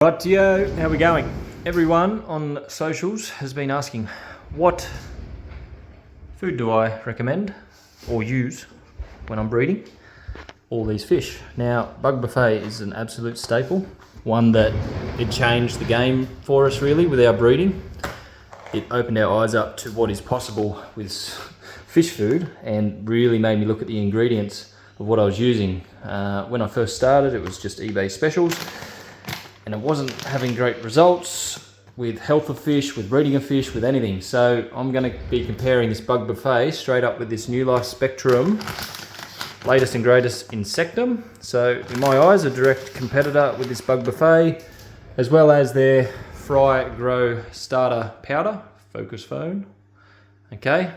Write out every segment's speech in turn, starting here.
Rightio, how are we going? Everyone on socials has been asking, what food do I recommend or use when I'm breeding all these fish? Now, bug buffet is an absolute staple, one that it changed the game for us really with our breeding. It opened our eyes up to what is possible with fish food and really made me look at the ingredients of what I was using. When I first started, it was just eBay specials, and it wasn't having great results with health of fish, with breeding of fish, with anything. So I'm going to be comparing this bug buffet straight up with this New Life Spectrum, latest and greatest Insectum. So in my eyes, a direct competitor with this bug buffet, as well as their Fry Grow Starter Powder, focus phone, okay?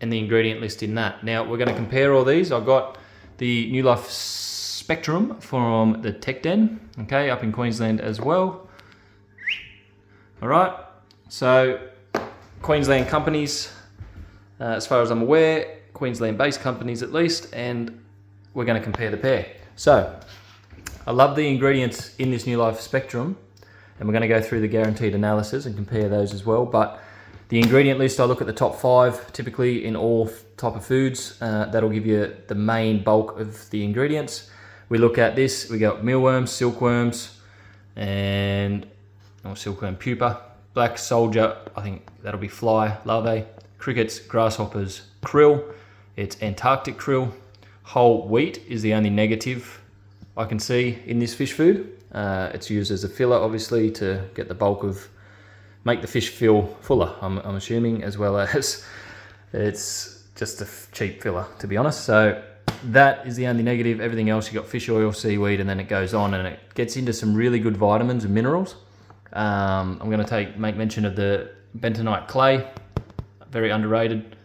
And the ingredient list in that. Now we're going to compare all these. I've got the New Life Spectrum from the Tech Den, okay, up in Queensland as well. All right, so Queensland companies, as far as I'm aware, Queensland-based companies at least, and we're going to compare the pair. So I love the ingredients in this New Life Spectrum, and we're going to go through the guaranteed analysis and compare those as well. But the ingredient list, I look at the top 5 typically in all type of foods. That'll give you the main bulk of the ingredients. We look at this, we got mealworms, silkworms, and silkworm pupa, black soldier, I think that'll be fly larvae, crickets, grasshoppers, krill, it's Antarctic krill. Whole wheat is the only negative I can see in this fish food. It's used as a filler, obviously, to get the bulk of, make the fish feel fuller, I'm assuming, as well as it's just a cheap filler, to be honest. So that is the only negative. Everything else, you got fish oil, seaweed, and then it goes on and it gets into some really good vitamins and minerals. I'm going to make mention of the bentonite clay, very underrated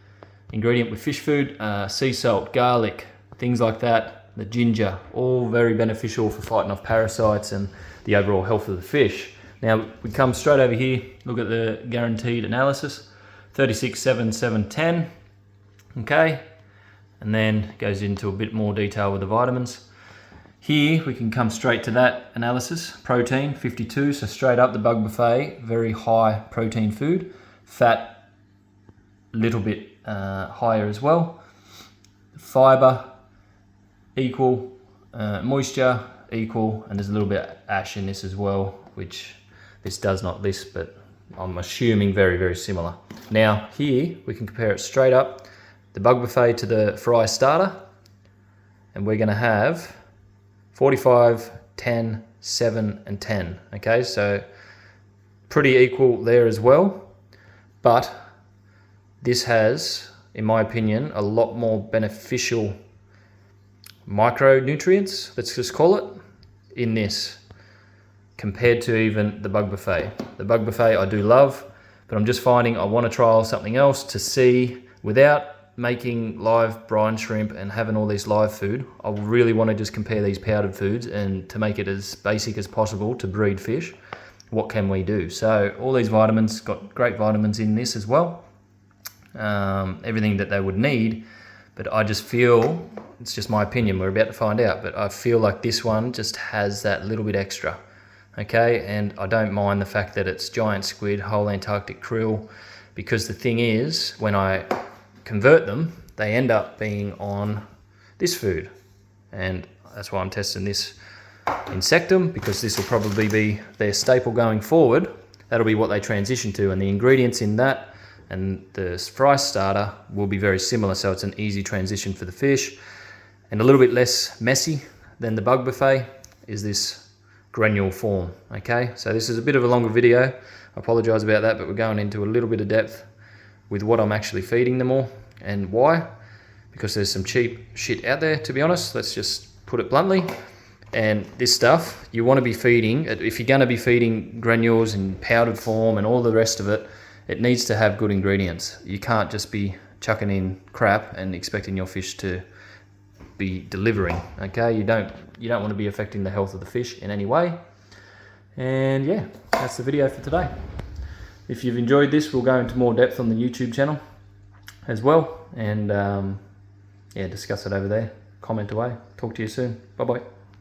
ingredient with fish food. Sea salt, garlic, things like that, the ginger, all very beneficial for fighting off parasites and the overall health of the fish. Now we come straight over here, look at the guaranteed analysis, 36, 7, 7, 10, okay, and then goes into a bit more detail with the vitamins. Here we can come straight to that analysis. Protein 52, so straight up the bug buffet, very high protein food. Fat a little bit higher as well. Fiber equal, moisture equal, and there's a little bit of ash in this as well, which this does not list, but I'm assuming very, very similar. Now here we can compare it straight up, the bug buffet to the fry starter, and we're going to have 45, 10, 7, and 10. Okay, so pretty equal there as well, but this has, in my opinion, a lot more beneficial micronutrients, let's just call it, in this compared to even the bug buffet. The bug buffet I do love, but I'm just finding I want to trial something else to see without making live brine shrimp and having all this live food. I really want to just compare these powdered foods and to make it as basic as possible to breed fish. What can we do? So all these vitamins, got great vitamins in this as well. Everything that they would need, but I just feel, it's just my opinion, we're about to find out, but I feel like this one just has that little bit extra. Okay, and I don't mind the fact that it's giant squid, whole Antarctic krill, because the thing is, when I convert them, they end up being on this food, and that's why I'm testing this Insectum, because this will probably be their staple going forward. That'll be what they transition to, and the ingredients in that and the fry starter will be very similar, so it's an easy transition for the fish, and a little bit less messy than the bug buffet is this granule form. Okay, so this is a bit of a longer video, I apologize about that, but we're going into a little bit of depth with what I'm actually feeding them all and why, because there's some cheap shit out there, to be honest, let's just put it bluntly. And this stuff you want to be feeding, if you're going to be feeding granules in powdered form and all the rest of it, it needs to have good ingredients. You can't just be chucking in crap and expecting your fish to be delivering. Okay, you don't want to be affecting the health of the fish in any way. And yeah, that's the video for today. If you've enjoyed this, we'll go into more depth on the YouTube channel as well, and yeah, discuss it over there. Comment away. Talk to you soon. Bye bye.